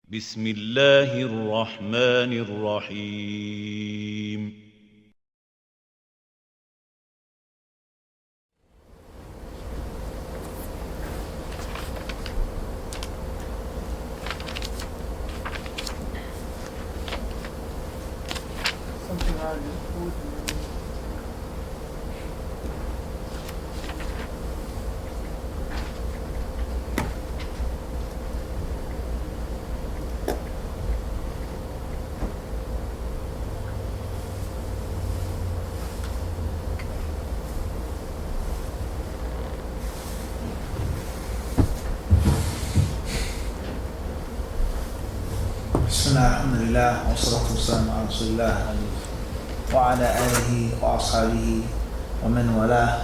بسم الله الرحمن الرحيم Something I just told you. بسم الله الحمد لله والصلاة والسلام على رسول الله وعلى آله وأصحابه ومن والاه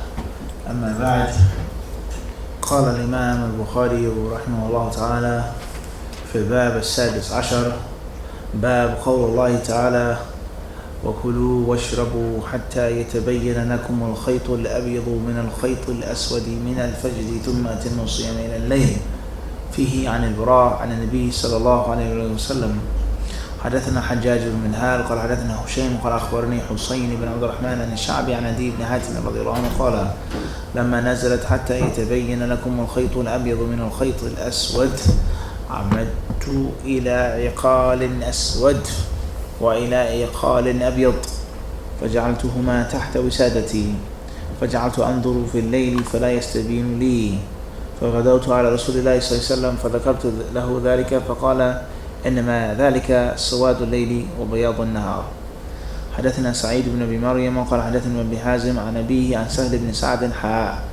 أما بعد. قال الإمام البخاري رحمه الله تعالى في الباب السادس عشر باب قول الله تعالى وكلوا واشربوا حتى يتبين لكم الخيط الأبيض من الخيط الأسود من الفجر ثم أتموا الصيام إلى الليل. فيه عن البراء عن النبي صلى الله عليه وسلم. حدثنا حجاج بن منهال قال حدثنا هشيم قال أخبرني حسين بن عبد الرحمن عن الشعبي عن عدي بن حاتم رضي الله عنه قال لما نزلت حتى يتبين لكم الخيط الأبيض من الخيط الأسود عمدت إلى عقال أسود وإلى عقال أبيض فجعلتهما تحت وسادتي فجعلت أنظر في الليل فلا يستبين لي فغدوت على رسول الله صلى الله عليه وسلم فذكرت له ذلك فقال إنما ذلك سواد الليل وبياض النهار. حدثنا سعيد بن أبي مريم قال حدثنا ابن حازم عن أبيه عن سهل بن سعد حاء.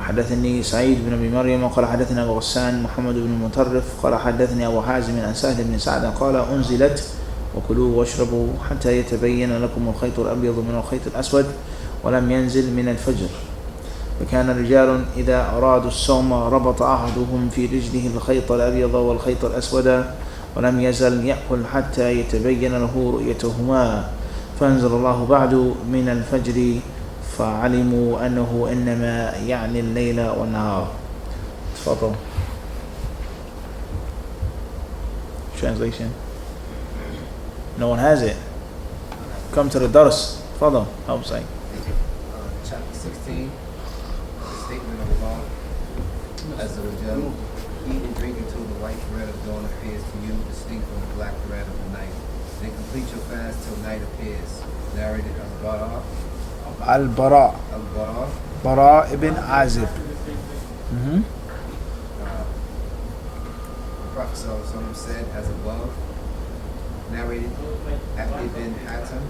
حدثني سعيد بن أبي مريم قال حدثنا أبو غسان محمد بن المطرف قال حدثني أبو حازم عن سهل بن سعد قال أنزلت وكلوا واشربوا حتى يتبين لكم الخيط الأبيض من الخيط الأسود ولم ينزل من الفجر. فكان رجال إذا أرادوا الصوم ربط أحدهم في رجله الخيط الأبيض والخيط الأسود ولم يزل يأكل حتى يتبين له رؤيتهما فأنزل الله بعد من الفجر فعلموا أنه إنما يعني الليل والنهار. تفضل. Translation. No one has it. Come to the dars. تفضل. Help say. Chapter 16, statement of Allah. As a result, eat and drink until the white thread of dawn appears to you, distinct from the black thread of the night. Then complete your fast till night appears. Narrated Al-Bara. Al-Bara. Al-Bara. Bara ibn Azib. The Prophet ﷺ said as above. Narrated Abdi bin Hatim.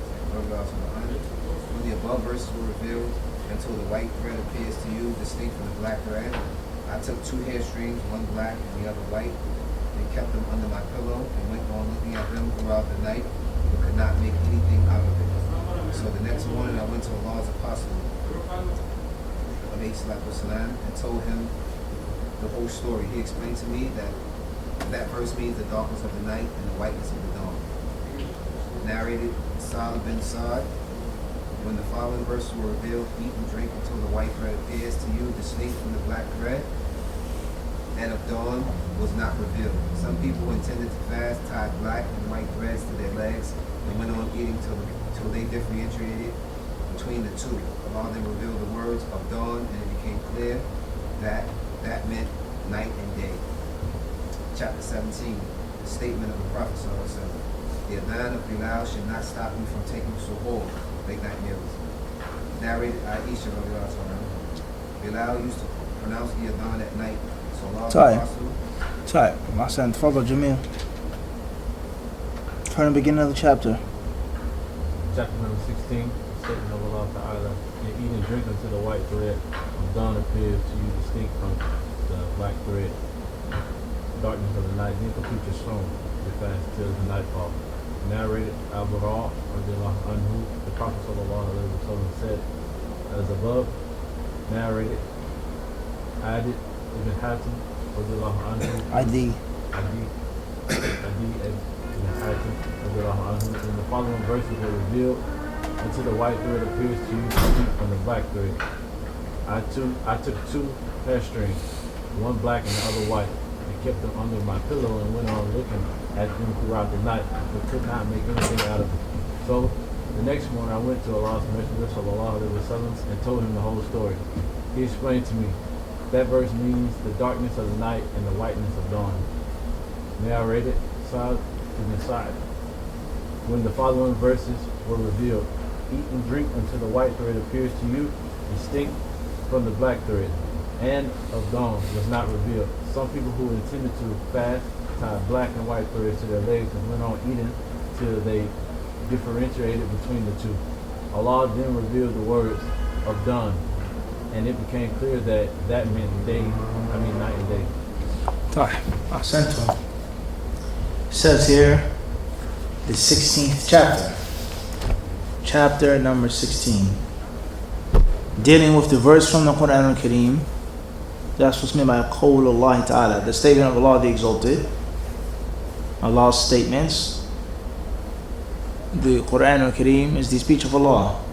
When the above verses were revealed, until the white thread appears to you, distinct from the black thread, I took 2 hair strings, one black and the other white, and kept them under my pillow, and went on looking at them throughout the night, but could not make anything out of it. So the next morning I went to Allah's apostle, والسلام, and told him the whole story. He explained to me that verse means the darkness of the night and the whiteness of the dawn. Narrated Sa'd bin Sa'd. When the following verses were revealed, eat and drink until the white thread appears to you, distinct from the black thread, and of dawn was not revealed. Some people intended to fast, tied black and white threads to their legs, and went on eating till they differentiated between the two. Allah then revealed the words of dawn, and it became clear that that meant night and day. Chapter 17, the statement of the Prophet ﷺ. The adhan of Bilal should not stop you from taking suhoor, late night meals. Narrated Aisha radiallahu anha. Bilal used to pronounce the adhan at night. So Allah طيب أحسن. تفضل جميل. From the beginning of the chapter. Chapter number 16, statement of Allah Ta'ala. You eat and drink until the white thread of dawn appears to you, distinct from the black thread, darkness of the night. Then complete your song, your fast till the nightfall. Narrated Al-Bara radiallahu anhu. The Prophet sallallahu alaihi wasallam said as above. Narrated Adi ibn Hatim radiallahu anhu. Adi. Ibn Hatim radiallahu anhu. When the following verses were revealed, until the white thread appears to you distinct from the black thread, I took 2 hair strings, one black and the other white, and kept them under my pillow and went on looking at them throughout the night, but could not make anything out of it. So the next morning I went to Allah's Messenger sallallahu alaihi wasallam and told him the whole story. He explained to me, that verse means the darkness of the night and the whiteness of dawn. May I read it? Sa'd ibn Sa'd. When the following verses were revealed, eat and drink until the white thread appears to you, distinct from the black thread, and of dawn was not revealed. Some people who intended to fast tied black and white threads to their legs and went on eating till they differentiated between the two. Allah then revealed the words of dawn, and it became clear that that meant night and day. I sent to him. It says here, the 16th chapter. Chapter number 16. Dealing with the verse from the Quran al-Kareem. That's what's meant by Qawl Allah Ta'ala, the statement of Allah the Exalted. Allah's statements. The Quran al-Kareem is the speech of Allah,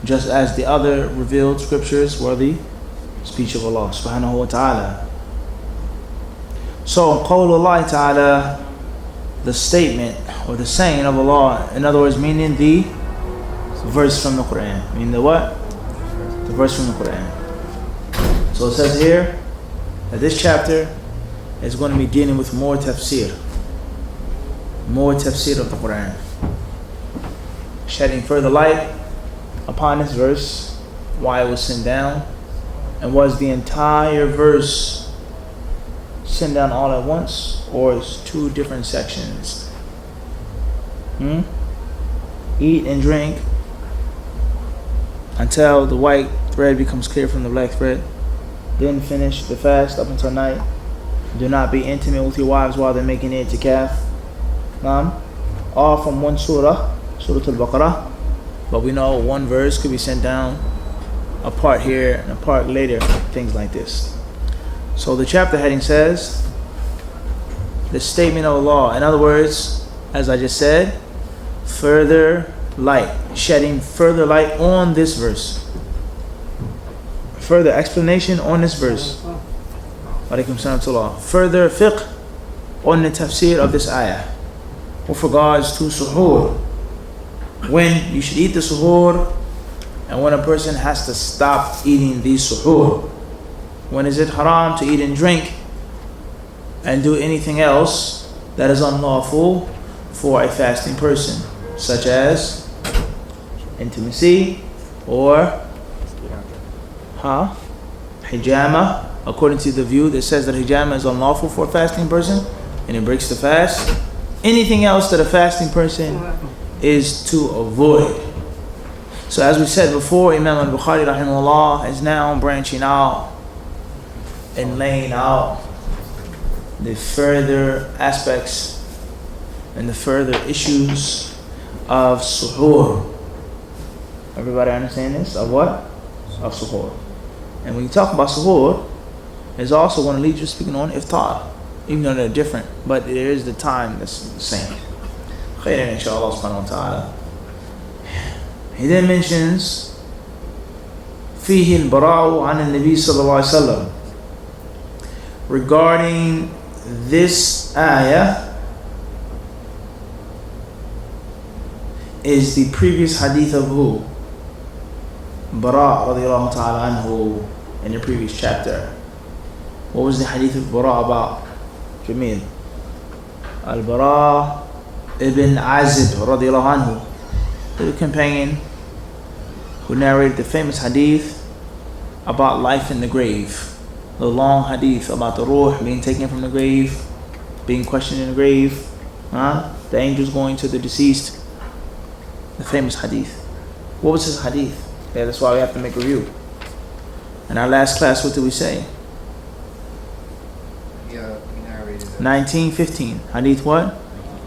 just as the other revealed scriptures were the speech of Allah subhanahu wa ta'ala. So Qawl Allah Ta'ala, the statement or the saying of Allah, in other words, meaning the verse from the Quran. Meaning the what? The verse from the Quran. So it says here that this chapter is going to be dealing with more tafsir. More tafsir of the Quran. Shedding further light upon this verse, why it was sent down, and was the entire verse sent down all at once, or is two different sections? Eat and drink until the white thread becomes clear from the black thread. Then finish the fast up until night. Do not be intimate with your wives while they're making i'tikaf. All from one surah, Surah Al-Baqarah. But we know one verse could be sent down, a part here and a part later, things like this. So the chapter heading says, the statement of Allah. In other words, as I just said, further light, shedding further light on this verse. Further explanation on this verse. Alaikum salam to Allah. Further fiqh on the tafsir of this ayah. With regards to suhoor. When you should eat the suhoor, and when a person has to stop eating the suhoor. When is it haram to eat and drink and do anything else that is unlawful for a fasting person, such as intimacy or hijama, according to the view that says that hijama is unlawful for a fasting person and it breaks the fast. Anything else that a fasting person is to avoid. So as we said before, Imam Al-Bukhari rahimahullah is now branching out and laying out the further aspects and the further issues of suhoor. Everybody understand this? Of what? Of suhoor. And when you talk about suhoor, it's also going to lead you speaking on iftar, even though they're different, but there is the time that's the same. Khairan inshallah subhanahu wa ta'ala. He then mentions فيه البراء عن النبي صلى الله عليه وسلم. Regarding this ayah is the previous hadith of who? Bara radiallahu ta'ala anhu, in the previous chapter. What was the hadith of Bara about? Jameel. Al-Bara ibn Azib radiallahu anhu, the companion who narrated the famous hadith about life in the grave. The long hadith about the ruh being taken from the grave, being questioned in the grave, the angels going to the deceased. The famous hadith. What was his hadith? Yeah, that's why we have to make a review. In our last class, what did we say? Yeah, we narrated 1915. Hadith what?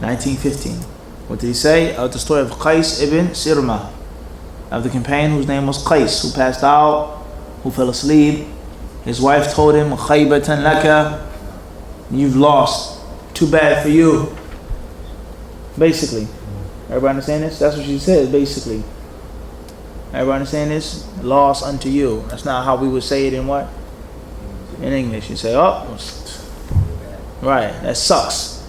1915. What did he say? The story of Qais ibn Sirma, of the companion whose name was Qais, who passed out, who fell asleep. His wife told him, Khaybatan laka, you've lost. Too bad for you. Basically. Everybody understand this? That's what she said, basically. Everybody understand this? Loss unto you. That's not how we would say it in what? In English. You say, oh, Right, that sucks.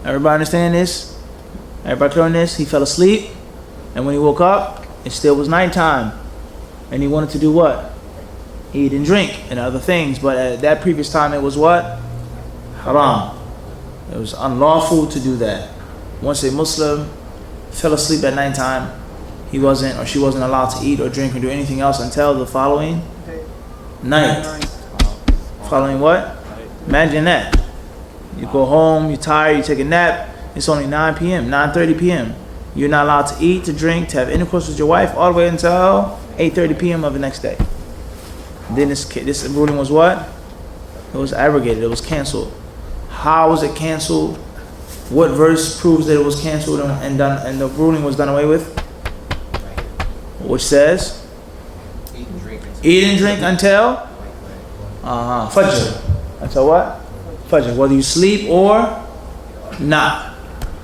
Everybody understand this? Everybody clear on this? He fell asleep, and when he woke up, it still was nighttime. And he wanted to do what? Eat and drink and other things. But at that previous time, it was what? Haram. It was unlawful to do that. Once a Muslim fell asleep at nighttime, he wasn't or she wasn't allowed to eat or drink or do anything else until the following night. Following what? Imagine that. You go home, you're tired, you take a nap. It's only 9 p.m., 9:30 p.m. You're not allowed to eat, to drink, to have intercourse with your wife all the way until 8:30 p.m. of the next day. Then this ruling was what? It was abrogated. It was canceled. How was it canceled? What verse proves that it was canceled and done, and the ruling was done away with? Which says, eat and drink until Fajr. Until what? Fajr. Whether you sleep or not.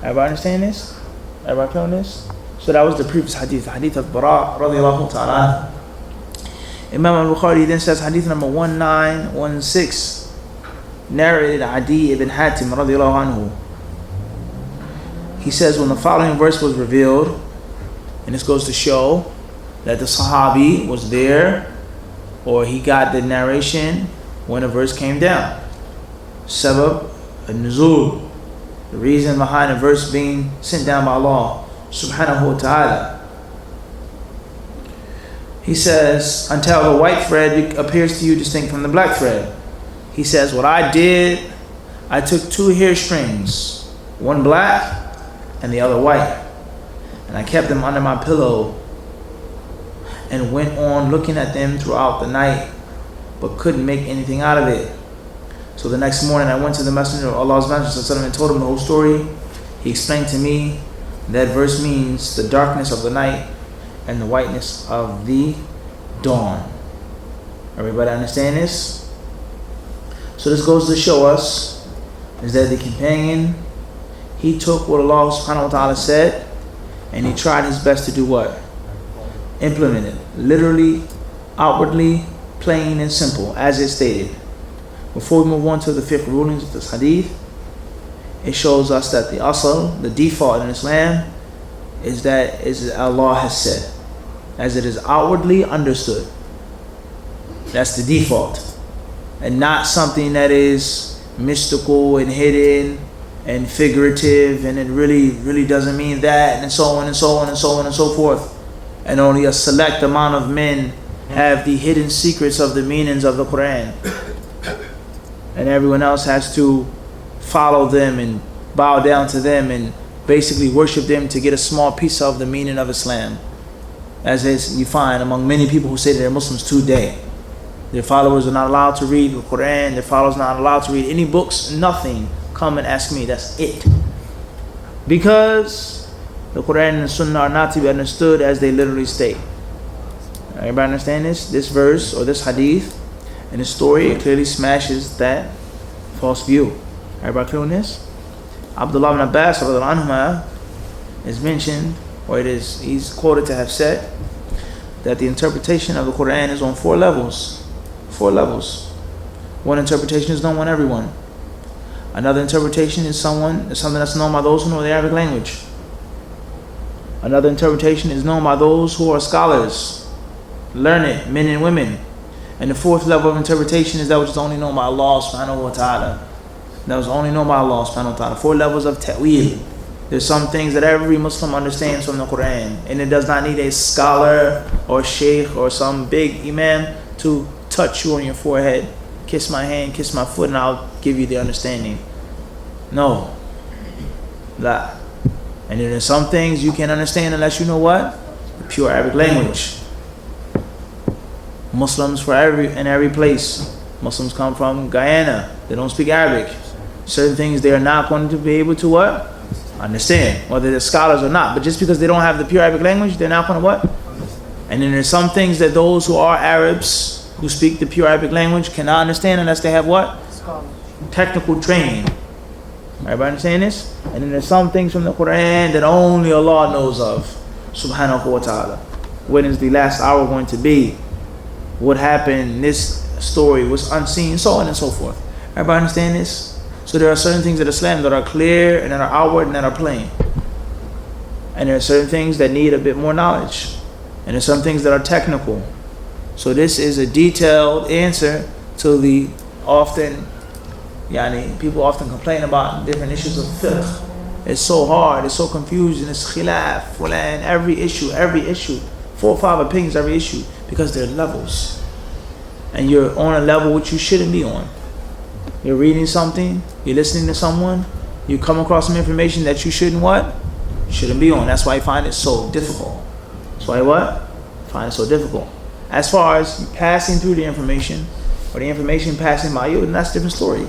Everybody understand this? Everybody clear on this? So that was the previous hadith, the hadith of Bara radiallahu ta'ala. Imam Al-Bukhari then says hadith number 1916, narrated Adi ibn Hatim radiallahu anhu. He says when the following verse was revealed, and this goes to show that the Sahabi was there, or he got the narration when a verse came down. Sabab al-Nuzul, the reason behind a verse being sent down by Allah subhanahu wa ta'ala. He says, until the white thread appears to you distinct from the black thread. He says, what I did, I took 2 hair strings, one black and the other white, and I kept them under my pillow and went on looking at them throughout the night, but couldn't make anything out of it. So the next morning I went to the Messenger of Allah's Messenger and told him the whole story. He explained to me that verse means the darkness of the night and the whiteness of the dawn. Everybody understand this? So this goes to show us is that the companion, he took what Allah subhanahu wa ta'ala said and he tried his best to do what? Implement it. Literally, outwardly, plain and simple, as it stated. Before we move on to the 5th rulings of this hadith, it shows us that the asl, the default in Islam, is that as Allah has said, as it is outwardly understood. That's the default, and not something that is mystical and hidden and figurative, and it really doesn't mean that, and so on and so on and so on and so forth. And only a select amount of men have the hidden secrets of the meanings of the Quran, and everyone else has to follow them and bow down to them and basically worship them to get a small piece of the meaning of Islam, as is you find among many people who say that they're Muslims today. Their followers are not allowed to read the Quran, their followers are not allowed to read any books, nothing. Come and ask me, that's it. Because the Quran and the Sunnah are not to be understood as they literally state. Everybody understand this? This verse or this hadith and this story, it clearly smashes that false view. Everybody clear on this? Abdullah ibn Abbas anhuma is mentioned, or he's quoted to have said that the interpretation of the Quran is on 4 levels. 4 levels. One interpretation is known by everyone. Another interpretation is something that's known by those who know the Arabic language. Another interpretation is known by those who are scholars, learned men and women. And the 4th level of interpretation is that which is only known by Allah subhanahu wa ta'ala. That was only known by Allah subhanahu wa ta'ala. 4 levels of ta'wil. There's some things that every Muslim understands from the Quran, and it does not need a scholar or sheikh or some big imam to touch you on your forehead, kiss my hand, kiss my foot, and I'll give you the understanding. No. La. And then there's some things you can't understand unless you know what? The pure Arabic language. Muslims in every place. Muslims come from Guyana. They don't speak Arabic. Certain things they are not going to be able to what? Understand, whether they're scholars or not. But just because they don't have the pure Arabic language, they're not going to what? And then there's some things that those who are Arabs, who speak the pure Arabic language, cannot understand unless they have what? Technical training. Everybody understand this? And then there's some things from the Quran that only Allah knows of, subhanahu wa ta'ala. When is the last hour going to be? What happened? This story was unseen, so on and so forth. Everybody understand this? So there are certain things in Islam that are clear and that are outward and that are plain. And there are certain things that need a bit more knowledge. And there are some things that are technical. So this is a detailed answer to the often, people often complain about different issues of fiqh. It's so hard, it's so confusing, it's khilaf, fulan, every issue, 4 or 5 opinions every issue, because there are levels. And you're on a level which you shouldn't be on. You're reading something, you're listening to someone, you come across some information that you shouldn't what? Shouldn't be on. That's why I find it so difficult. That's why what? I find it so difficult. As far as passing through the information, or the information passing by you, then that's a different story.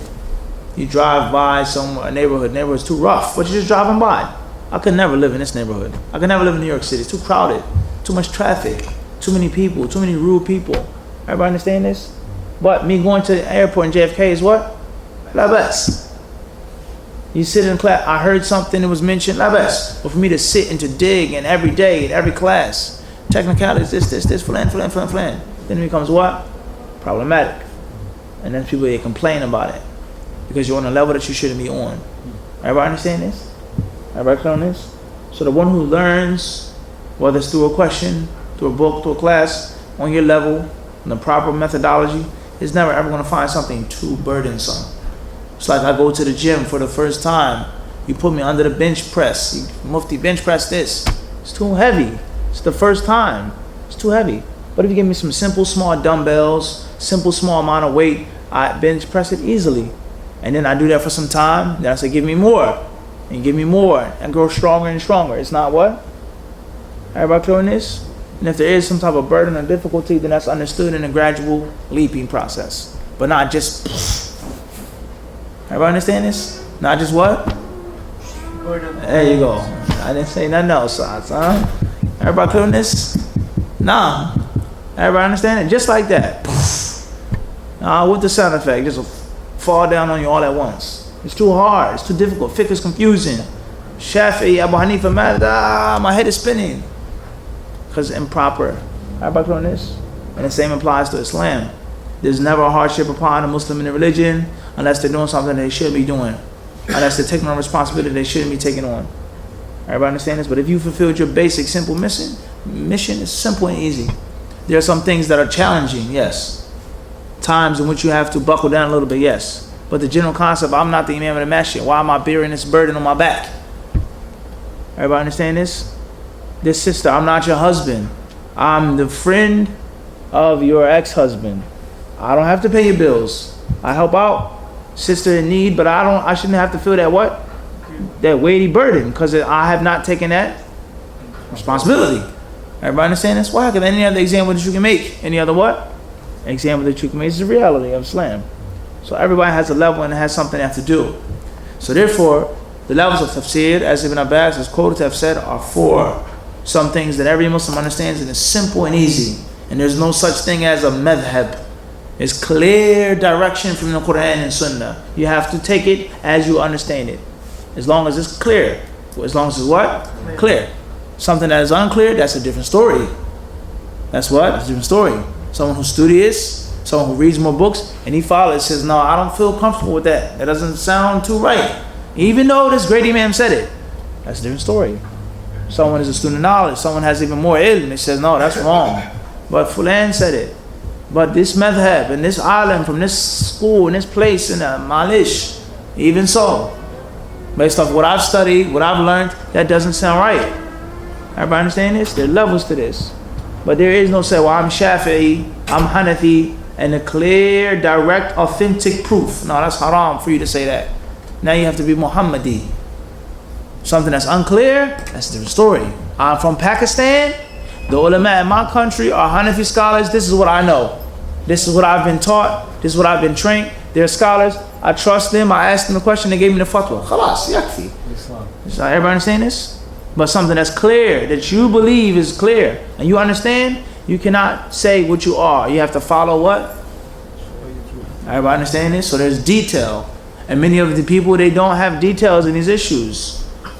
You drive by a neighborhood's too rough, but you're just driving by. I could never live in this neighborhood. I could never live in New York City. It's too crowded, too much traffic, too many people, too many rude people. Everybody understand this? But me going to the airport in JFK is what? La best. You sit in class, I heard something that was mentioned, la best. But for me to sit and to dig in every day, in every class, technicalities, this, flan. Then it becomes what? Problematic. And then people, they complain about it. Because you're on a level that you shouldn't be on. Everybody understand this? Everybody clear on this? So the one who learns, whether it's through a question, through a book, through a class, on your level, in the proper methodology, is never ever going to find something too burdensome. It's like I go to the gym for the first time. You put me under the bench press. Mufti, bench press this. It's too heavy. It's the first time. It's too heavy. But if you give me some simple, small dumbbells, simple, small amount of weight, I bench press it easily. And then I do that for some time. Then I say, give me more. And give me more. And grow stronger and stronger. It's not what? Everybody clear on this? And if there is some type of burden or difficulty, then that's understood in a gradual leaping process. But not just... Everybody understand this? Not just what? There you go. I didn't say nothing else, huh? Everybody clear on this? Nah. Everybody understand it? Just like that. With the sound effect. Just fall down on you all at once. It's too hard. It's too difficult. Fiqh is confusing. Shafi'i, Abu Hanifa, Malik, my head is spinning. Because it's improper. Everybody clear on this? And the same applies to Islam. There's never a hardship upon a Muslim in the religion unless they're doing something they shouldn't be doing. Unless they're taking on responsibility they shouldn't be taking on. Everybody understand this? But if you fulfilled your basic, simple mission is simple and easy. There are some things that are challenging, yes. Times in which you have to buckle down a little bit, yes. But the general concept, I'm not the imam of the masjid. Why am I bearing this burden on my back? Everybody understand this? This sister, I'm not your husband. I'm the friend of your ex-husband. I don't have to pay your bills. I help out sister in need, but I shouldn't have to feel that what? That weighty burden, because I have not taken that responsibility. Everybody understand this? Why? Because any other example that you can make, any other what? Example that you can make is the reality of Islam. So everybody has a level and has something they have to do. So therefore, the levels of tafsir, as Ibn Abbas has quoted to have said, are 4. Some things that every Muslim understands and is simple and easy. And there's no such thing as a madhab. It's clear direction from the Quran and Sunnah. You have to take it as you understand it. As long as it's clear. As long as it's what? Clear. Something that is unclear, that's a different story. That's what? That's a different story. Someone who's studious, someone who reads more books, and he follows, says, no, I don't feel comfortable with that. That doesn't sound too right. Even though this great imam said it. That's a different story. Someone is a student of knowledge, someone has even more ilm, and says, no, that's wrong. But Fulan said it. But this madhab and this alim from this school and this place in Malish, even so, based off what I've studied, what I've learned, that doesn't sound right. Everybody understand this? There are levels to this. But there is no say, well, I'm Shafi'i, I'm Hanafi, and a clear, direct, authentic proof. No, that's haram for you to say that. Now you have to be Muhammadi. Something that's unclear, that's a different story. I'm from Pakistan. The ulama in my country are Hanafi scholars. This is what I know. This is what I've been taught. This is what I've been trained. They're scholars. I trust them. I asked them the question. They gave me the fatwa. Khalas, yakfi. So everybody understand this? But something that's clear, that you believe is clear, and you understand, you cannot say what you are. You have to follow what? Everybody understand this? So there's detail. And many of the people, they don't have details in these issues.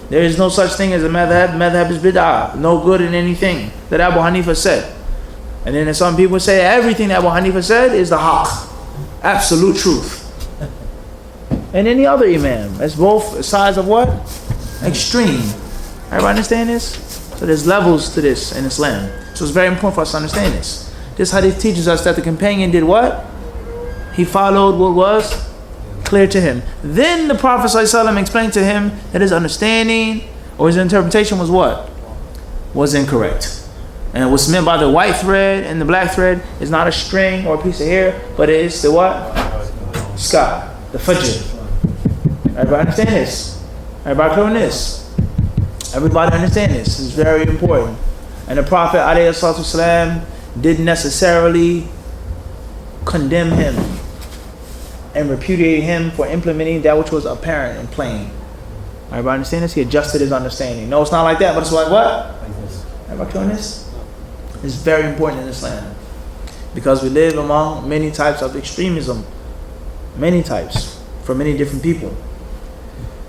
There is no such thing as a madhab. Madhab is bid'ah. No good in anything that Abu Hanifa said. And then some people say everything that Abu Hanifa said is the haqq. Absolute truth. and any other imam. It's both sides of what? Extreme. Everybody understand this? So there's levels to this in Islam. So it's very important for us to understand this. This hadith teaches us that the companion did what? He followed what was clear to him. Then the Prophet ﷺ explained to him that his understanding or his interpretation was what? Was incorrect. And what's meant by the white thread and the black thread is not a string or a piece of hair, but it is the what? Sky, the fajr. Everybody understand this? Everybody clear on this? Everybody understand this? This is very important. And the Prophet ﷺ didn't necessarily condemn him and repudiate him for implementing that which was apparent and plain. Everybody understand this? He adjusted his understanding. No, it's not like that, but it's like what? Everybody clear on this? It's very important in Islam because we live among many types of extremism, many types, for many different people.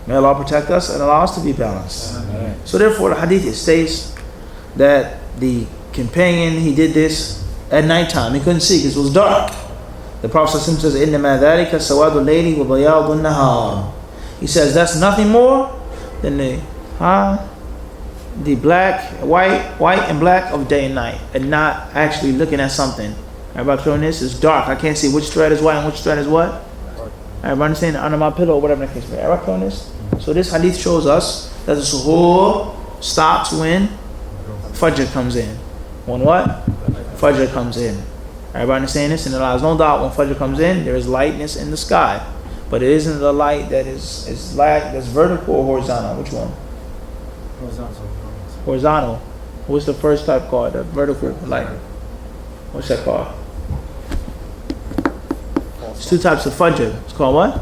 May Allah protect us and allow us to be balanced. Right. So therefore, the hadith states that the companion, he did this at nighttime. He couldn't see because it was dark. The Prophet says, إِنَّمَا ذَلِكَ سَوَادُ اللَّيْلِ وَبَيَاضُ النَّهَارِ. He says that's nothing more than the black, white and black of day and night, and not actually looking at something. Everybody clear on this? It's dark. I can't see which thread is white and which thread is what? Everybody understand? Under my pillow or whatever the case may be. Everybody clear on this? So this hadith shows us that the suhoor stops when Fajr comes in. When what? Fajr comes in. Everybody understand this? And there is no doubt when Fajr comes in, there is lightness in the sky. But it isn't the light that is light that's vertical or horizontal. Which one? Horizontal. What's the first type called? The vertical light. What's that called? There's two types of Fajr. It's called what?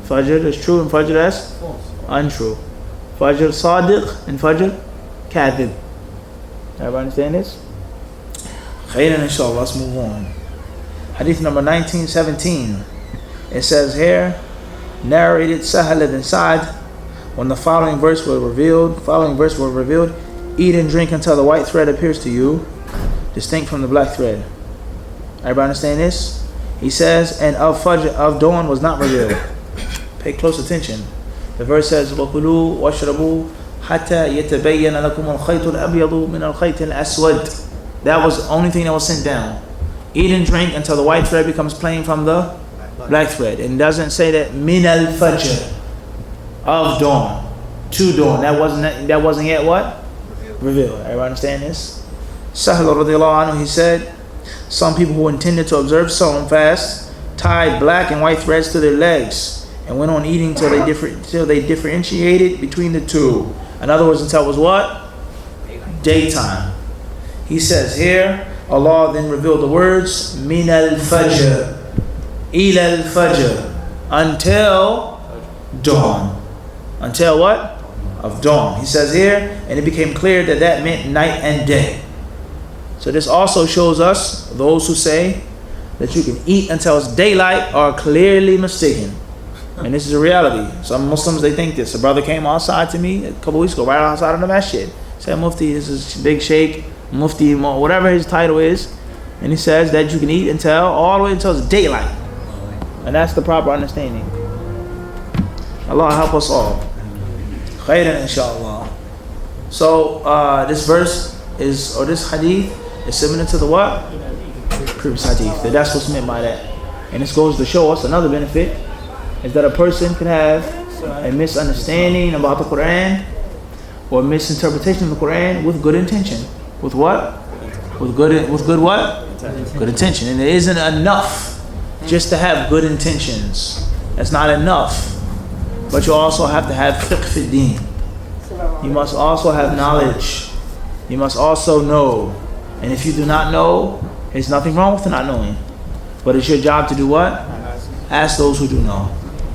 Fajr is true and Fajr that's untrue. Fajr Sadiq and Fajr Kadhib. Everybody understand this? Khairan inshallah. Let's move on. Hadith number 1917. It says here, narrated Sahih ibn Sa'd, when the following verse was revealed, eat and drink until the white thread appears to you, distinct from the black thread. Everybody understand this? He says, and of Fajr, of dawn was not revealed. Pay close attention. The verse says, وَكُلُوا وَاشْرَبُوا حَتَّى يَتَبَيَّنَ لَكُمُ الْخَيْطُ الْأَبْيَضُ مِنَ الْخَيْطِ الْأَسْوَدِ. That was the only thing that was sent down. Eat and drink until the white thread becomes plain from the black thread. And it doesn't say that min al-fajr, of dawn, to dawn. That wasn't yet what? Revealed. Everybody understand this? Sahih radiallahu anhu, he said, some people who intended to observe solemn fast tied black and white threads to their legs and went on eating till they differentiated between the two. In other words, until it was what? Daytime. He says here, Allah then revealed the words min al-fajr, ila al-fajr, until dawn. Until what? Of dawn. He says here, and it became clear that meant night and day. So this also shows us, those who say that you can eat until it's daylight are clearly mistaken. And this is a reality. Some Muslims, they think this. A brother came outside to me a couple weeks ago, right outside of the masjid. Said, Mufti, this is big sheikh, Mufti, whatever his title is. And he says that you can eat until, all the way until it's daylight. And that's the proper understanding. Allah help us all. Khairan inshallah. So this verse is, or this hadith is similar to the what? Previous hadith. That's what's meant by that. And this goes to show us another benefit is that a person can have a misunderstanding about the Quran or misinterpretation of the Quran with good intention. With what? With good what? Good intention. And it isn't enough just to have good intentions. That's not enough. But you also have to have fiqh fi deen. You must also have knowledge. You must also know. And if you do not know, there's nothing wrong with not knowing. But it's your job to do what? Ask those who do know.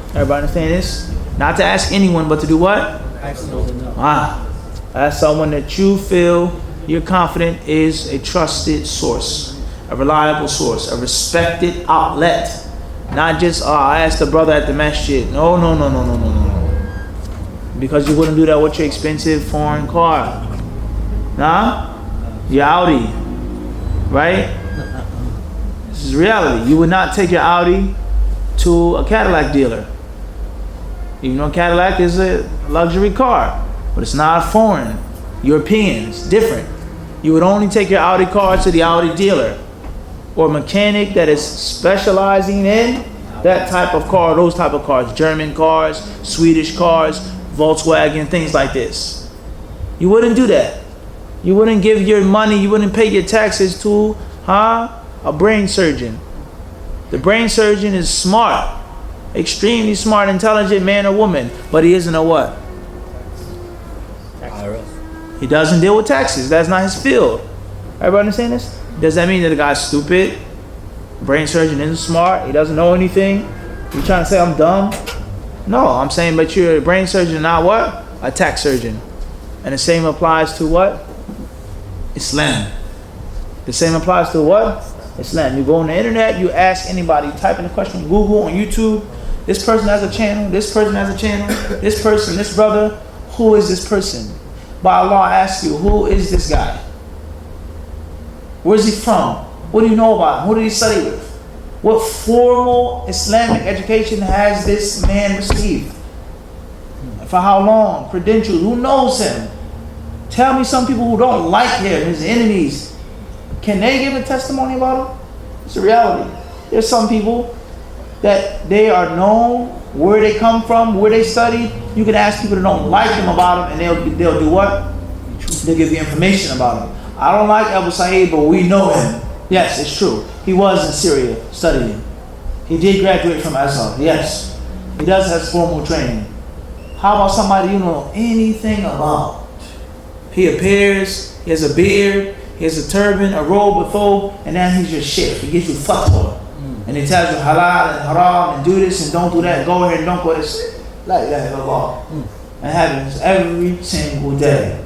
Everybody understand this? Not to ask anyone, but to do what? Ask those who know. Ask someone that you feel you're confident is a trusted source, a reliable source, a respected outlet. Not just, I asked the brother at the masjid. No. Because you wouldn't do that with your expensive foreign car. Nah? Your Audi. Right? This is reality. You would not take your Audi to a Cadillac dealer. Even though Cadillac is a luxury car, but it's not foreign, European, it's different. You would only take your Audi car to the Audi dealer or mechanic that is specializing in that type of car, those type of cars, German cars, Swedish cars, Volkswagen, things like this. You wouldn't do that. You wouldn't give your money, you wouldn't pay your taxes to a brain surgeon. The brain surgeon is smart, extremely smart, intelligent man or woman, but he isn't a what? He doesn't deal with taxes. That's not his field. Everybody understand this? Does that mean that the guy's stupid? Brain surgeon isn't smart. He doesn't know anything. You trying to say I'm dumb? No, I'm saying, but you're a brain surgeon, not what? A tax surgeon. And the same applies to what? Islam. The same applies to what? Islam. You go on the internet, you ask anybody, type in a question, Google, on YouTube. This person has a channel. This person has a channel. This person, this brother. Who is this person? By Allah, I ask you, who is this guy? Where is he from? What do you know about him? Who did he study with? What formal Islamic education has this man received? For how long? Credentials? Who knows him? Tell me some people who don't like him, his enemies. Can they give a testimony about him? It's a reality. There's some people that they are known, where they come from, where they studied. You can ask people that don't like him about him, and they'll do what? They'll give you information about him. I don't like Abu Sa'id, but we know him. Yes, it's true. He was in Syria studying. He did graduate from Azhar. Yes. He does have formal training. How about somebody you don't know anything about? He appears, he has a beard, he has a turban, a robe, a thobe, and then he's your sheikh. He gives you fatwa. And he tells you halal and haram and do this and don't do that. Go ahead and don't go this. La ilaha illallah. And happens every single day.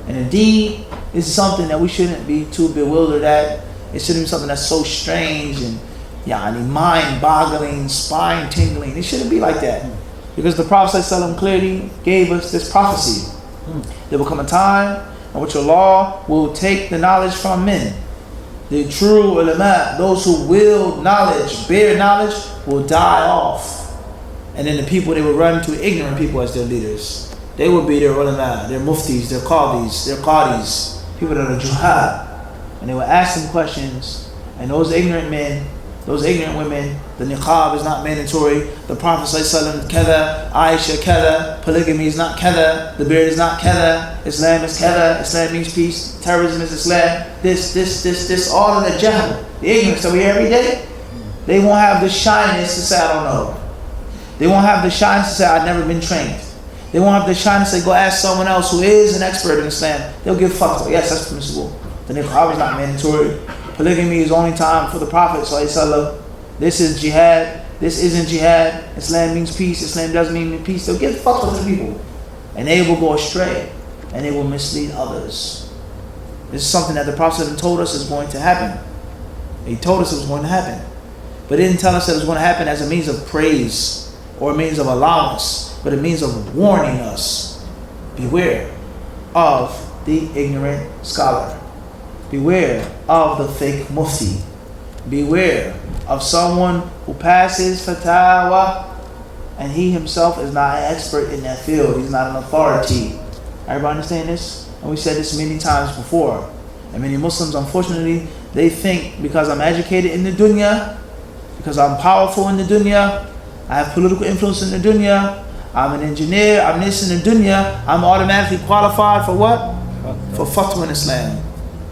And indeed, it's something that we shouldn't be too bewildered at. It shouldn't be something that's so strange and mind-boggling, spine-tingling. It shouldn't be like that. Because the Prophet ﷺ clearly gave us this prophecy. There will come a time in which Allah will take the knowledge from men. The true ulama, those who will knowledge, bear knowledge, will die off. And then the people, they will run to ignorant people as their leaders. They will be their ulama, their muftis, their qadis, people that are juhad. And they will ask them questions. And those ignorant men, those ignorant women, the niqab is not mandatory. The Prophet ﷺ, kada, Aisha, kada, polygamy is not kada, the beard is not kada, Islam is kada, Islam means peace, terrorism is Islam, this, all of the jahl, the ignorance that we hear every day. They won't have the shyness to say, I don't know. They won't have the shyness to say, I've never been trained. They won't have the shyness to say, go ask someone else who is an expert in Islam. They'll give fatwa. Yes, that's permissible. The niqab is not mandatory. Polygamy is only time for the Prophet ﷺ. This is jihad. This isn't jihad. Islam means peace. Islam doesn't mean peace. They'll give fatwa to the people. And they will go astray. And they will mislead others. This is something that the Prophet told us is going to happen. He told us it was going to happen. But he didn't tell us that it was going to happen as a means of praise or a means of allowance, but a means of warning us. Beware of the ignorant scholar. Beware of the fake mufti. Beware of someone who passes fatwa and he himself is not an expert in that field. He's not an authority. Everybody understand this? And we said this many times before. And many Muslims, unfortunately, they think because I'm educated in the dunya, because I'm powerful in the dunya, I have political influence in the dunya, I'm an engineer, I'm this in the dunya, I'm automatically qualified for what? For fatwa in Islam.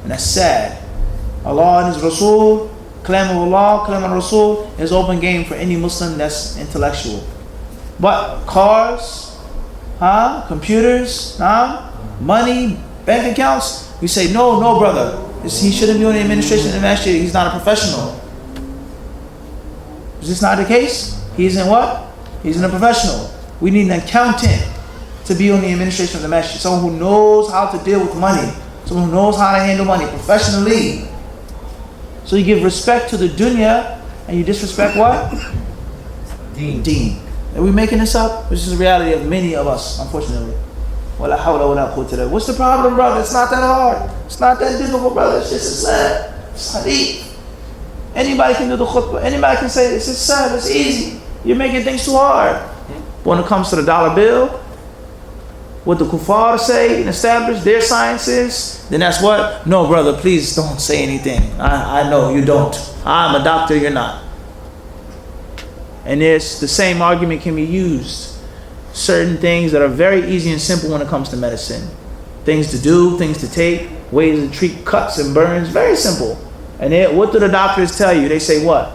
And that's sad. Allah and His Rasul, Kalam of Allah, Kalam of Rasul is open game for any Muslim that's intellectual. But cars, computers, money, bank accounts, we say, no brother. He shouldn't be on the administration of the masjid. He's not a professional. Is this not the case? He isn't what? He's a professional. We need an accountant to be on the administration of the masjid. Someone who knows how to deal with money. Someone who knows how to handle money professionally. So you give respect to the dunya and you disrespect what? Deen. Are we making this up? This is the reality of many of us, unfortunately. What's the problem, brother? It's not that hard. It's not that difficult, brother. It's just Islam. It's hadith. Anybody can do the khutbah. Anybody can say this. It's sad. It's easy. You're making things too hard. But when it comes to the dollar bill, what the kuffar say and establish their sciences, then that's what? No, brother, please don't say anything. I know you don't. I'm a doctor, you're not. And there's the same argument can be used. Certain things that are very easy and simple when it comes to medicine. Things to do, things to take, ways to treat cuts and burns, very simple. And what do the doctors tell you? They say what?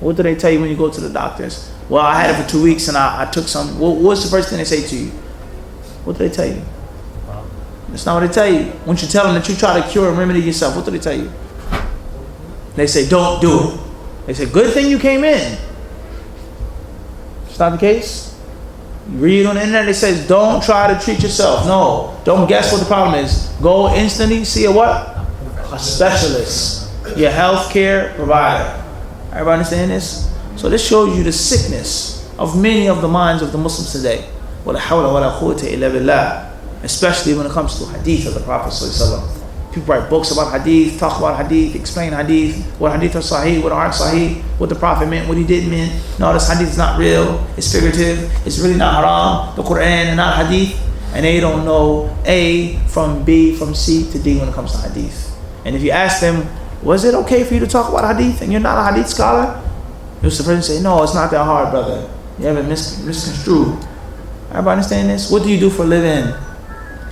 What do they tell you when you go to the doctors? Well, I had it for 2 weeks and I took some. What's the first thing they say to you? What do they tell you? That's not what they tell you. Once you tell them that you try to cure and remedy yourself, what do they tell you? They say, don't do it. They say, good thing you came in. It's not the case. You read on the internet, it says, don't try to treat yourself. No, don't guess what the problem is. Go instantly see a what? A specialist. Your healthcare provider. Everybody understand this? So this shows you the sickness of many of the minds of the Muslims today. Especially when it comes to hadith of the Prophet ﷺ. People write books about hadith, talk about hadith, explain hadith, what hadith are sahih, what aren't sahih, what the Prophet meant, what he didn't mean. No, this hadith is not real, it's figurative, it's really not haram, the Quran and not hadith. And they don't know A from B, from C to D when it comes to hadith. And if you ask them, was it okay for you to talk about hadith and you're not a hadith scholar? You'll the person say, no, it's not that hard, brother. You haven't misconstrued. Everybody understand this? What do you do for a living?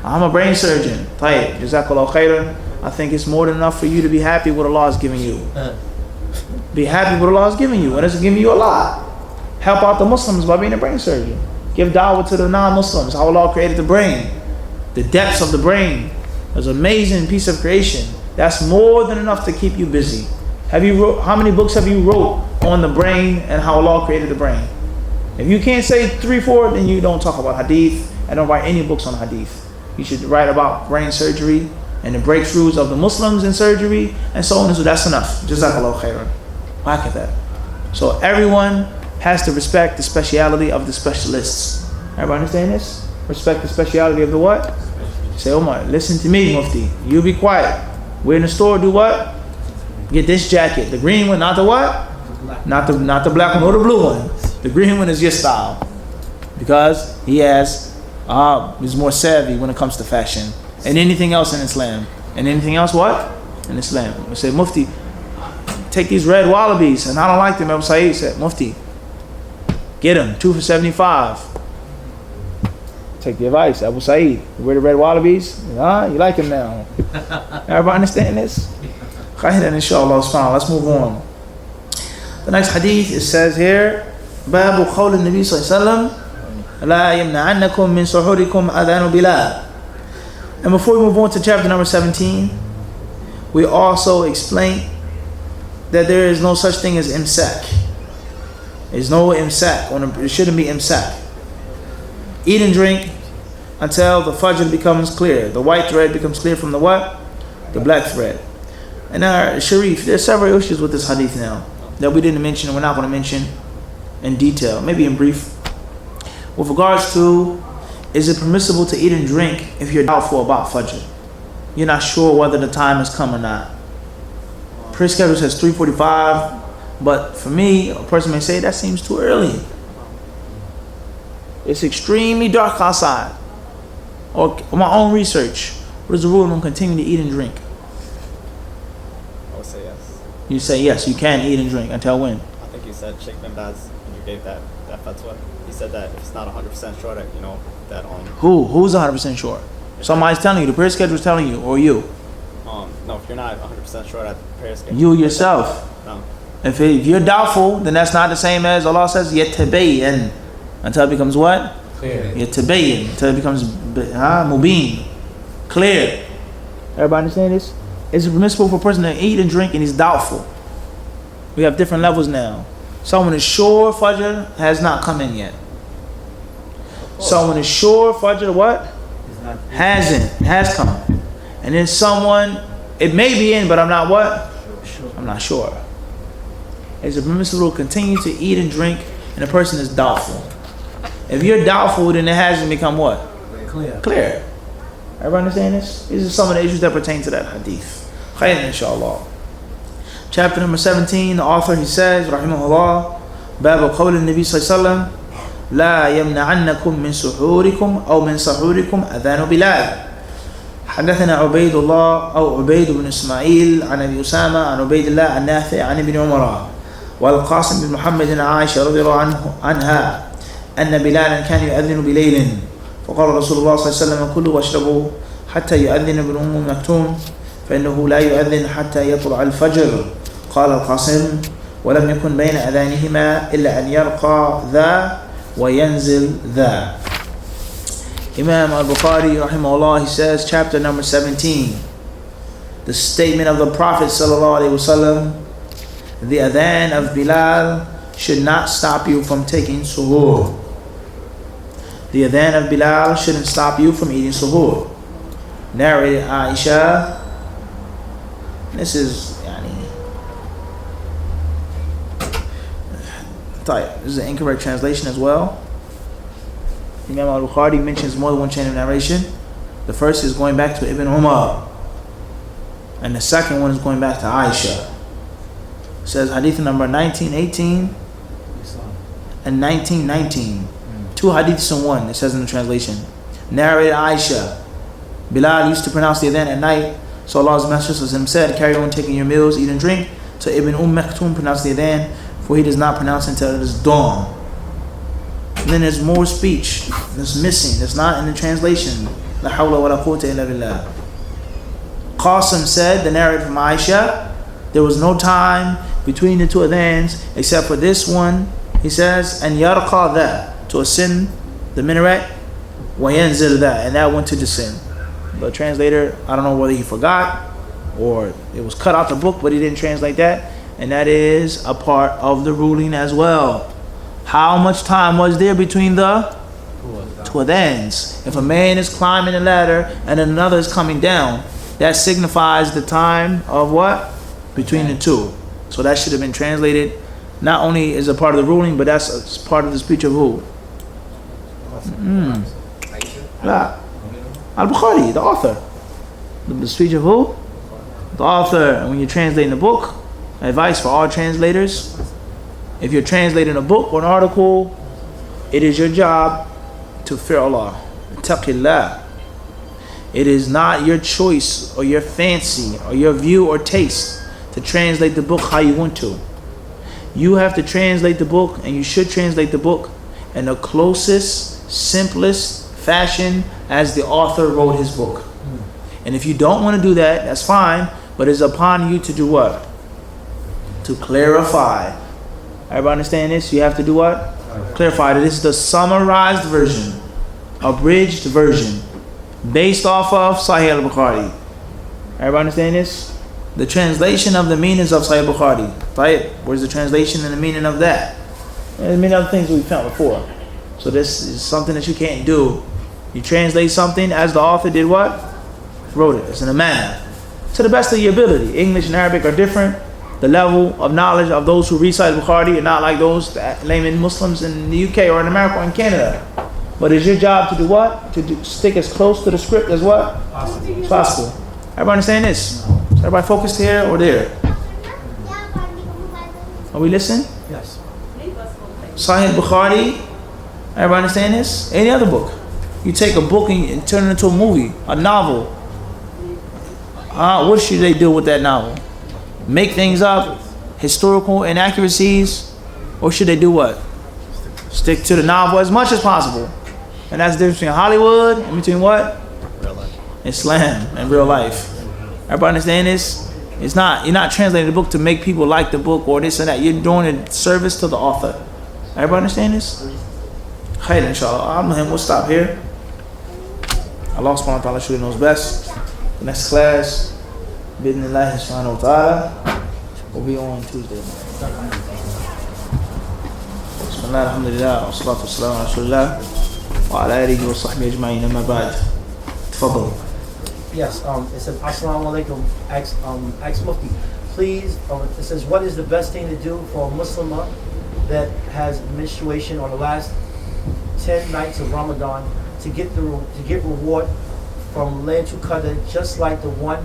I'm a brain surgeon. Tayyib, jazakallahu khairan. I think it's more than enough for you to be happy with what Allah is giving you. Be happy with what Allah is giving you. And it's giving you a lot. Help out the Muslims by being a brain surgeon. Give da'wah to the non-Muslims. How Allah created the brain. The depths of the brain. It's an amazing piece of creation. That's more than enough to keep you busy. How many books have you wrote on the brain and how Allah created the brain? If you can't say 3, 4, then you don't talk about hadith and don't write any books on hadith. You should write about brain surgery and the breakthroughs of the Muslims in surgery and so on and so. That's enough. Jazakallahu khairan. Look at that. So everyone has to respect the speciality of the specialists. Everybody understand this? Respect the speciality of the what? Say, Omar, listen to me, Mufti. You be quiet. We're in the store, do what? Get this jacket. The green one, not the what? Not the black one or the blue one. The green one is your style. Because he is more savvy when it comes to fashion. And anything else in Islam. And anything else what? In Islam. We say, Mufti, take these red wallabies. And I don't like them. Abu Sa'id said, Mufti, get them. 2 for 75. Take the advice. Abu Sa'id, you wear the red wallabies? You like them now. Everybody understand this? Khairan inshallah. Let's move on. The next hadith, it says here, Babu qawl al-Nabi sallallahu alaihi wasallam, La yamna'annakum min suhurikum adhanu bilal. And before we move on to chapter number 17, we also explain that there is no such thing as imsak. There's no imsak. It shouldn't be imsak. Eat and drink until the fajr becomes clear. The white thread becomes clear from the what? The black thread. And now, Sharif, there's several issues with this hadith now that we didn't mention and we're not going to mention in detail, maybe in brief. With regards to, is it permissible to eat and drink if you're doubtful about fajr? You're not sure whether the time has come or not. Prayer schedule says 3:45, but for me, a person may say that seems too early. It's extremely dark outside. Or my own research, what is the rule on continuing to eat and drink? I would say yes. You say yes, you can eat and drink until when? I think you said Sheikh bin Baz, and you gave that fatwa. He said that if it's not 100% sure that, that Who's 100% sure? Somebody's telling you, the prayer schedule is telling you, or you? No, if you're not 100% sure that the prayer schedule. You yourself. No. If you're doubtful, then that's not the same as Allah says, yatabayyan. Until it becomes what? Clear. Yatabayyan. Until it becomes mubin. Clear. Everybody understand this? Is it permissible for a person to eat and drink and he's doubtful? We have different levels now. Someone is sure Fajr has not come in yet. Someone is sure Fajr what? Has come. And then someone, it may be in, but I'm not what? I'm not sure. Is it permissible to continue to eat and drink and the person is doubtful? If you're doubtful, then it hasn't become what? Clear. Everybody understand this? These are some of the issues that pertain to that hadith. Khayr inshallah. Chapter number 17, the author, he says, Rahimahullah, باب قول النبي صلى الله عليه وسلم لا يمنعنكم من سحوركم أو من سحوركم أذان بلال. حدثنا عبيد الله أو عبيد بن إسماعيل عن أبي أسامة عن عبيد الله النافع عن ابن عمر والقاسم بن محمد عن عائشة رضي الله عنها أن بلالا كان يؤذن بليل فقال رسول الله صلى الله عليه وسلم كلوا واشربوا حتى يؤذن ابن أم مكتوم فإنه لا يؤذن حتى يطلع الفجر. قال القاسم ولم يكن بين أذانهما إلا أن يرقى ذا وينزل ذا. Imam Al-Bukhari rahimahullah, he says, chapter number 17, the statement of the Prophet sallallahu alaihi wasallam, the adhan of Bilal should not stop you from taking suhoor. The adhan of Bilal shouldn't stop you from eating suhoor. Narrated Aisha. This is this is an incorrect translation as well. Imam Al-Bukhari mentions more than one chain of narration. The first is going back to Ibn Umar, and the second one is going back to Aisha. It says hadith number 1918 and 1919. Two hadiths in one, it says in the translation. Narrated Aisha, Bilal used to pronounce the adhan at night, so Allah's Messenger said, carry on taking your meals, eat and drink. So Ibn Maktoum pronounced the adhan, for he does not pronounce until it is dawn. And then there's more speech that's missing, that's not in the translation. La hawla wa la quwwata illa billah. Qasim said, the narrator from Aisha, there was no time between the two adhans except for this one. He says, and yarqa that, to ascend the minaret, wa yanzil that, and that went to descend. The translator, I don't know whether he forgot or it was cut out the book, but he didn't translate that, and that is a part of the ruling as well. How much time was there between the two adhans? If a man is climbing a ladder and another is coming down, that signifies the time of what? Between the two. So that should have been translated. Not only is a part of the ruling, but that's a part of the speech of who? Al-Bukhari, the author. The speech of who? The author. And when you're translating a book, advice for all translators, if you're translating a book or an article, it is your job to fear Allah. Taqillah. It is not your choice or your fancy or your view or taste to translate the book how you want to. You have to translate the book, and you should translate the book in the closest, simplest fashion as the author wrote his book. And if you don't want to do that, that's fine, but it's upon you to do what? To clarify. Everybody understand this? You have to do what? Clarify that this is the summarized version, abridged version, based off of Sahih Al-Bukhari. Everybody understand this? The translation of the meanings of Sahih Al-Bukhari. Right? Where's the translation and the meaning of that? There's many other things we've found before. So this is something that you can't do. You translate something as the author did what? Wrote it. It's in a manner. To the best of your ability. English and Arabic are different. The level of knowledge of those who read Sahih Bukhari are not like those layman Muslims in the UK or in America or in Canada. But it's your job to do what? To stick as close to the script as what? Possible. Everybody understand this? Is everybody focused here or there? Are we listening? Yes. Sahih Bukhari. Everybody understand this? Any other book. You take a book and turn it into a movie, a novel. What should they do with that novel? Make things up, historical inaccuracies, or should they do what? Stick to the novel as much as possible. And that's the difference between Hollywood and between what? Real life. Islam and real life. Everybody understand this? It's not, you're not translating the book to make people like the book or this and that. You're doing a service to the author. Everybody understand this? Khair, inshallah. We'll stop here. Allah subhanahu wa ta'ala surely knows best. The next class, Bidnillahi subhanahu wa ta'ala, will be on Tuesday. Bismillah, alhamdulillah, wa salatu wa salam ala rasulillah, wa ala alihi wa sahbihi ajma'in, amma ba'd. Tafadal. Yes, it says, Assalamu alaikum, ex-mufti. Please, it says, what is the best thing to do for a Muslimah that has menstruation on the last 10 nights of Ramadan to get reward from Laylatul Qadr, just like the one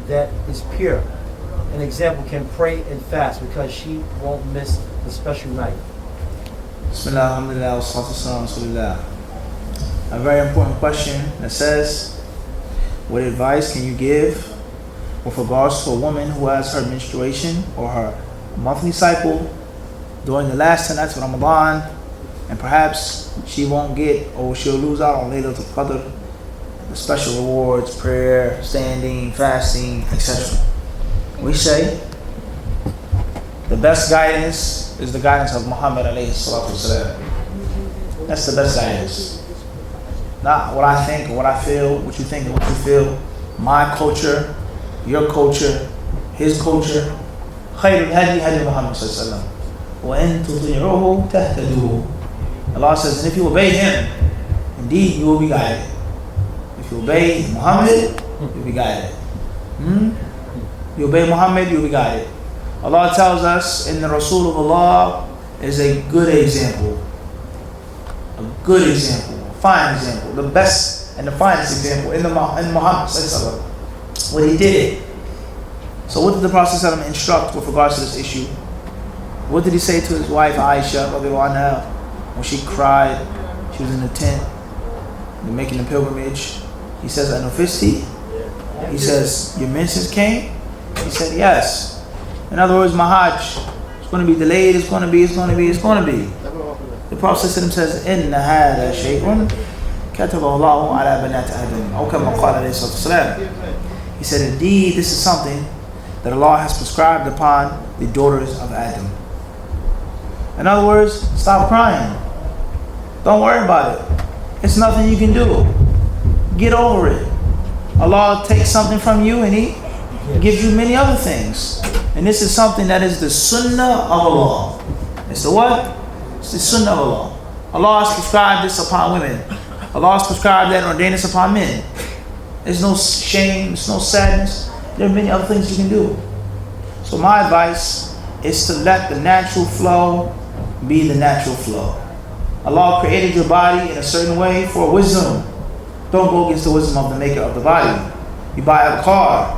that is pure? An example, can pray and fast because she won't miss the special night. Bismillah, alhamdulillah, wa salatu wassalamu ala rasulillah. A very important question that says, what advice can you give with regards to a woman who has her menstruation or her monthly cycle during the last 10 nights of Ramadan, and perhaps she won't get, or she'll lose out on Laylatul Qadr, the special rewards, prayer, standing, fasting, etc. We say the best guidance is the guidance of Muhammad alayhi salatu wasalam. That's the best guidance. Not what I think, what I feel, what you think and what you feel. My culture, your culture, his culture. خير الهدي هدي محمد صلى الله عليه وسلم وإن تطيعوه تهتدوا. Allah says, and if you obey him, indeed you will be guided. If you obey Muhammad, you'll be guided. You obey Muhammad, you'll be guided. Allah tells us in the Rasul of Allah is a good example. A good example. A fine example. The best and the finest example in Muhammad. What he did. So what did the Prophet ﷺ instruct with regards to this issue? What did he say to his wife Aisha radiallahu anha when she cried? She was in the tent, making the pilgrimage. He says, Anufisti? He says, your menses came? He said, yes. In other words, my Hajj, it's going to be delayed, it's going to be. The Prophet ﷺ says, Inna hada shay'un kataba Allahu ala banat Adam. Aw kama qala alayhi salatu wasalam. He said, indeed, this is something that Allah has prescribed upon the daughters of Adam. In other words, stop crying. Don't worry about it. It's nothing you can do. Get over it. Allah takes something from you and He gives you many other things. And this is something that is the sunnah of Allah. It's the what? It's the sunnah of Allah. Allah has prescribed this upon women. Allah has prescribed that and ordained this upon men. There's no shame, there's no sadness. There are many other things you can do. So my advice is to let the natural flow be the natural flow. Allah created your body in a certain way for wisdom. Don't go against the wisdom of the maker of the body. You buy a car.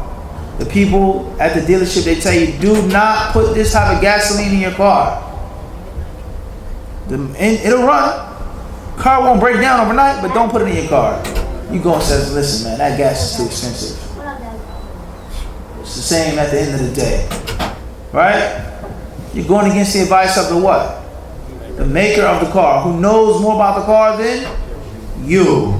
The people at the dealership, they tell you, do not put this type of gasoline in your car. It'll run. Car won't break down overnight, but don't put it in your car. You go and says, listen man, that gas is too expensive. It's the same at the end of the day. Right? You're going against the advice of the what? The maker of the car, who knows more about the car than you.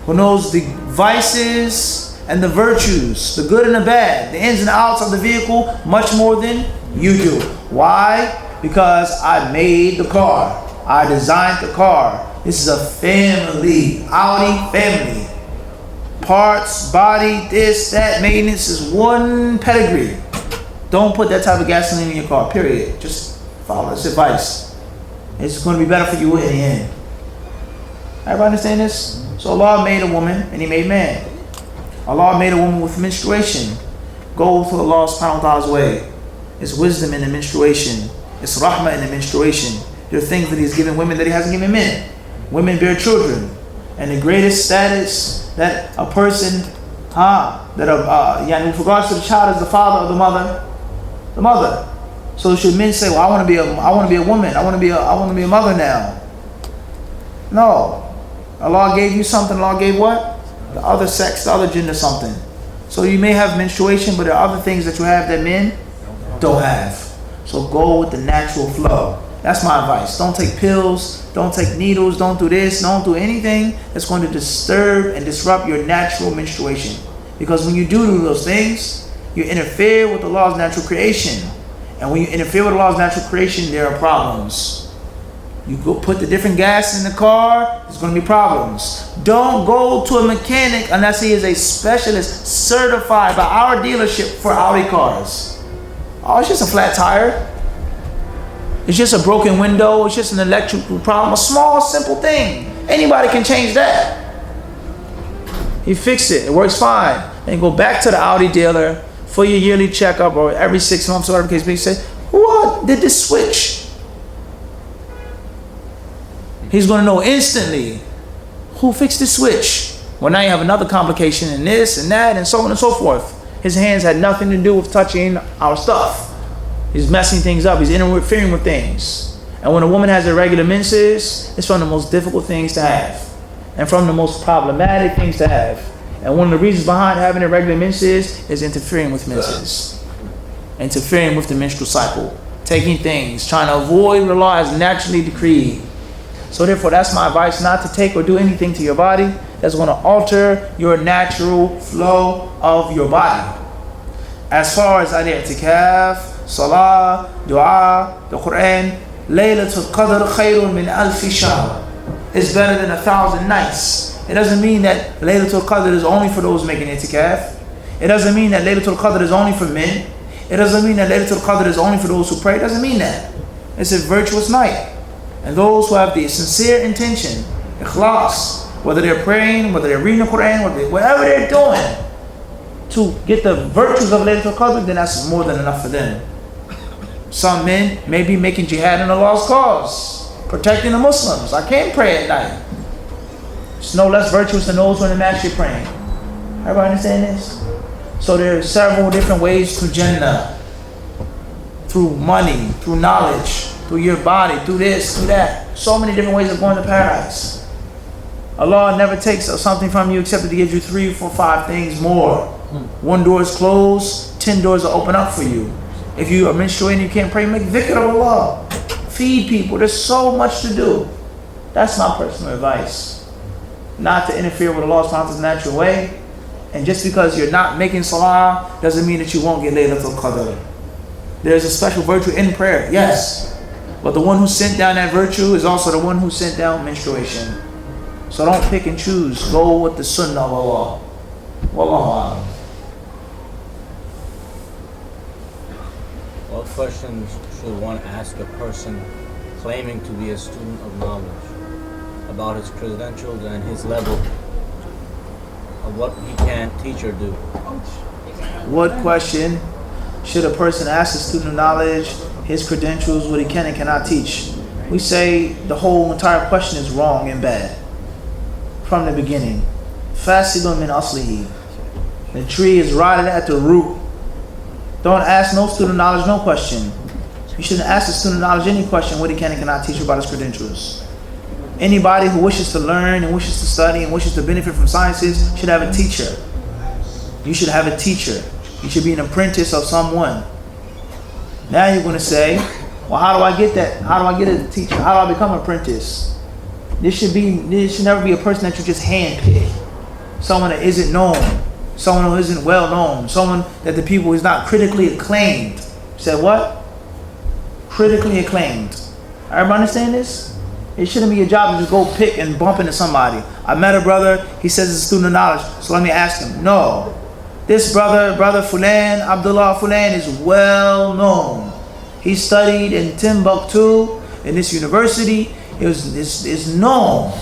Who knows the vices and the virtues, the good and the bad, the ins and outs of the vehicle much more than you do. Why? Because I made the car. I designed the car. This is a family, Audi family. Parts, body, this, that, maintenance is one pedigree. Don't put that type of gasoline in your car, period. Just follow this advice. It's going to be better for you in the end. Everybody understand this? So Allah made a woman and He made man. Allah made a woman with menstruation. Go to Allah subhanahu wa ta'ala's way. It's wisdom in the menstruation. It's rahmah in the menstruation. There are things that He's given women that He hasn't given men. Women bear children. And the greatest status that a person, with regards to the child, is the father or the mother. The mother. So should men say, well, I want to be a woman. I want to be a mother now. No. Allah gave you something. Allah gave what? The other sex, the other gender something. So you may have menstruation, but there are other things that you have that men don't have. So go with the natural flow. That's my advice. Don't take pills, don't take needles, don't do this, don't do anything that's going to disturb and disrupt your natural menstruation. Because when you do those things, you interfere with Allah's natural creation. And when you interfere with Allah's natural creation, there are problems. You go put the different gas in the car, there's going to be problems. Don't go to a mechanic unless he is a specialist certified by our dealership for Audi cars. Oh, it's just a flat tire. It's just a broken window. It's just an electrical problem. A small, simple thing. Anybody can change that. You fix it. It works fine. And go back to the Audi dealer for your yearly checkup or every 6 months or whatever the case may be. Say, what did this switch? He's going to know instantly who fixed the switch. Well, now you have another complication and this and that and so on and so forth. His hands had nothing to do with touching our stuff. He's messing things up. He's interfering with things. And when a woman has irregular menses, it's from the most difficult things to have and from the most problematic things to have. And one of the reasons behind having irregular menses is interfering with menses, interfering with the menstrual cycle, taking things, trying to avoid what Allah has naturally decreed. So therefore, that's my advice, not to take or do anything to your body that's going to alter your natural flow of your body. As far as al-i'tikaf, salah, dua, the Quran, Laylatul Qadr khayrun min alfi shahr. It's better than 1,000 nights. It doesn't mean that Laylatul Qadr is only for those making i'tikaf. It doesn't mean that Laylatul Qadr is only for men. It doesn't mean that Laylatul Qadr is only for those who pray. It doesn't mean that. It's a virtuous night. And those who have the sincere intention, ikhlas, whether they're praying, whether they're reading the Quran, whatever they're doing, to get the virtues of Laylatul Qadr, then that's more than enough for them. Some men may be making jihad in Allah's cause, protecting the Muslims. I can't pray at night. It's no less virtuous than those who are in the masjid praying. Everybody understand this? So there are several different ways to Jannah. Through money, through knowledge, through your body, through this, through that. So many different ways of going to paradise. Allah never takes something from you except to give you 3, 4, 5 things more. One door is closed, 10 doors will open up for you. If you are menstruating, you can't pray, make dhikr of Allah. Feed people. There's so much to do. That's my personal advice. Not to interfere with Allah's natural way. And just because you're not making salah doesn't mean that you won't get Laylatul Qadr. There's a special virtue in prayer, yes. But the one who sent down that virtue is also the one who sent down menstruation. So don't pick and choose. Go with the sunnah of Allah. Wallahu a'lam. What questions should one ask a person claiming to be a student of knowledge about his credentials and his level of what he can teach or do? What question should a person ask a student of knowledge, his credentials, what he can and cannot teach? We say the whole entire question is wrong and bad from the beginning. Fasidun min aslihi. The tree is rotted at the root. Don't ask no student of knowledge no question. You shouldn't ask the student of knowledge any question what he can and cannot teach about his credentials. Anybody who wishes to learn and wishes to study and wishes to benefit from sciences should have a teacher. You should have a teacher. You should be an apprentice of someone. Now you're going to say, well, how do I get that? How do I get a teacher? How do I become an apprentice? This should never be a person that you just handpick. Someone that isn't known. Someone who isn't well known. Someone that the people is not critically acclaimed. You said what? Critically acclaimed. Everybody understand this? It shouldn't be your job to just go pick and bump into somebody. I met a brother, he says he's a student of knowledge, so let me ask him. No. This brother Fulan, Abdullah Fulan, is well known. He studied in Timbuktu, in this university. It's known.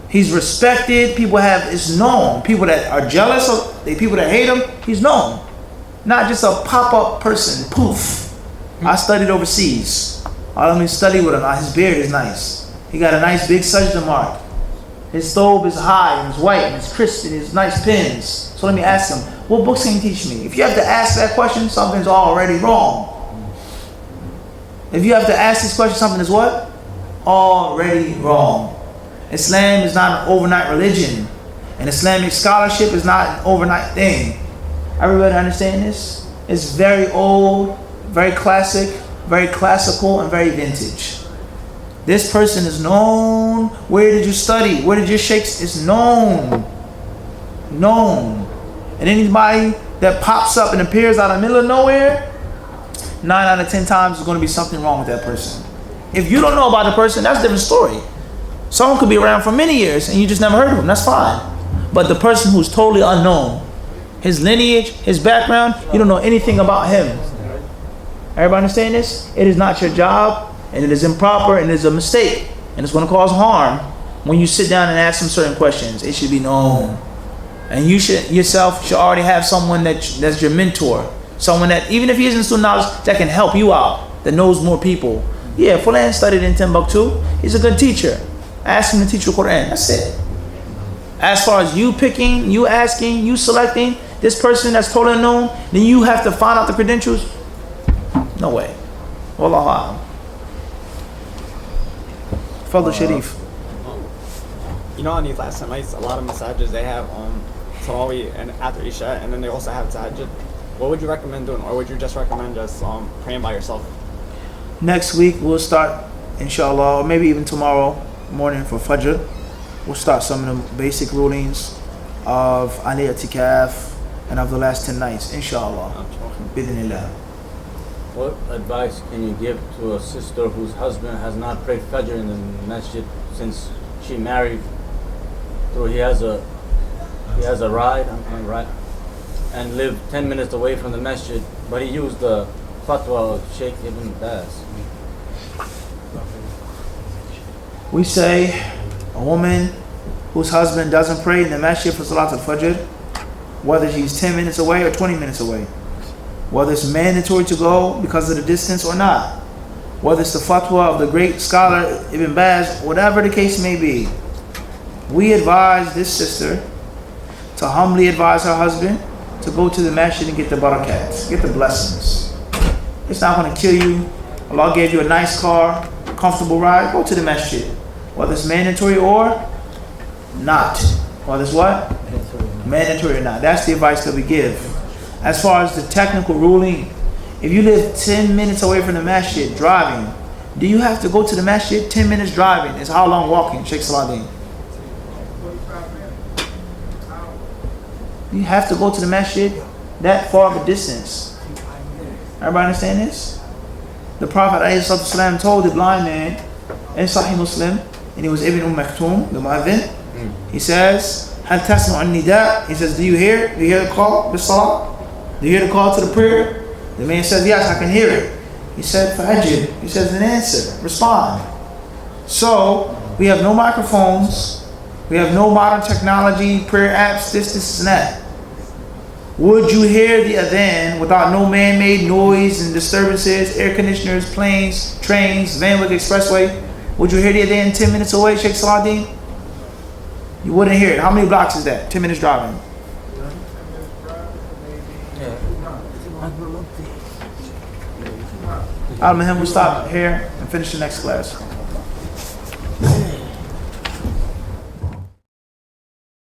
He's respected. It's known. People that are jealous of, the people that hate him, he's known. Not just a pop-up person. Poof. I studied overseas. Let me study with him. His beard is nice. He got a nice big sajda mark. His stove is high and it's white and it's crisp and it's nice pins. So let me ask him, what books can you teach me? If you have to ask that question, something's already wrong. If you have to ask this question, something is what? Already wrong. Islam is not an overnight religion. And Islamic scholarship is not an overnight thing. Everybody understand this? It's very old, very classic, very classical, and very vintage. This person is known. Where did you study? Where did your sheikhs? It's known. Known. And anybody that pops up and appears out of the middle of nowhere, 9 out of 10 times there's going to be something wrong with that person. If you don't know about the person, that's a different story. Someone could be around for many years and you just never heard of him. That's fine. But the person who's totally unknown, his lineage, his background, you don't know anything about him. Everybody understand this? It is not your job, and it is improper, and it is a mistake, and it's going to cause harm when you sit down and ask them certain questions. It should be known. And you yourself should already have someone that's your mentor. Someone that, even if he isn't student knowledge, that can help you out, that knows more people. Yeah, Fulan studied in Timbuktu. He's a good teacher. Ask him to teach you Quran. That's it. As far as you picking, you asking, you selecting this person that's totally unknown, then you have to find out the credentials. No way. Wallahu a'lam. Fadl Sharif. You know, on these last 10 nights, a lot of massages they have Tarawih and after Isha, and then they also have Tahajjud. What would you recommend doing, or would you just recommend just praying by yourself? Next week we'll start, inshallah, or maybe even tomorrow morning for Fajr. We'll start some of the basic rulings of Aliyah Tikaf and of the last 10 nights, inshallah. Bidnillah. What advice can you give to a sister whose husband has not prayed Fajr in the masjid since she married through he has a ride and lived 10 minutes away from the masjid, but he used the fatwa of Sheikh Ibn Baz? We say a woman whose husband doesn't pray in the masjid for Salat al-Fajr, whether she's 10 minutes away or 20 minutes away, whether it's mandatory to go because of the distance or not, whether it's the fatwa of the great scholar Ibn Baz, whatever the case may be, we advise this sister to humbly advise her husband to go to the masjid and get the barakats, get the blessings. It's not going to kill you. Allah gave you a nice car, comfortable ride, go to the masjid. Whether it's mandatory or not. Whether it's what? Mandatory or not. That's the advice that we give. As far as the technical ruling, if you live 10 minutes away from the masjid driving, do you have to go to the masjid? 10 minutes driving is how long walking, Sheikh Salahuddin? You have to go to the masjid that far of a distance. Everybody understand this? The Prophet ﷺ told the blind man in Sahih Muslim, and it was Ibn Maktoum, the Mu'adhin. He says, "Hal tasma'u an-nida?" He says, do you hear the call, bis-salah? Do you hear the call to the prayer? The man says, yes, I can hear it. He said, "Fa'ajib." He says, an answer, respond. So we have no microphones, we have no modern technology, prayer apps, this and that. Would you hear the adhan without no man-made noise and disturbances, air conditioners, planes, trains, Van Wyck Expressway? Would you hear the adhan 10 minutes away, Sheikh Salahuddin? You wouldn't hear it. How many blocks is that? 10 minutes driving. Al-Mahim, we'll stop here and finish the next class.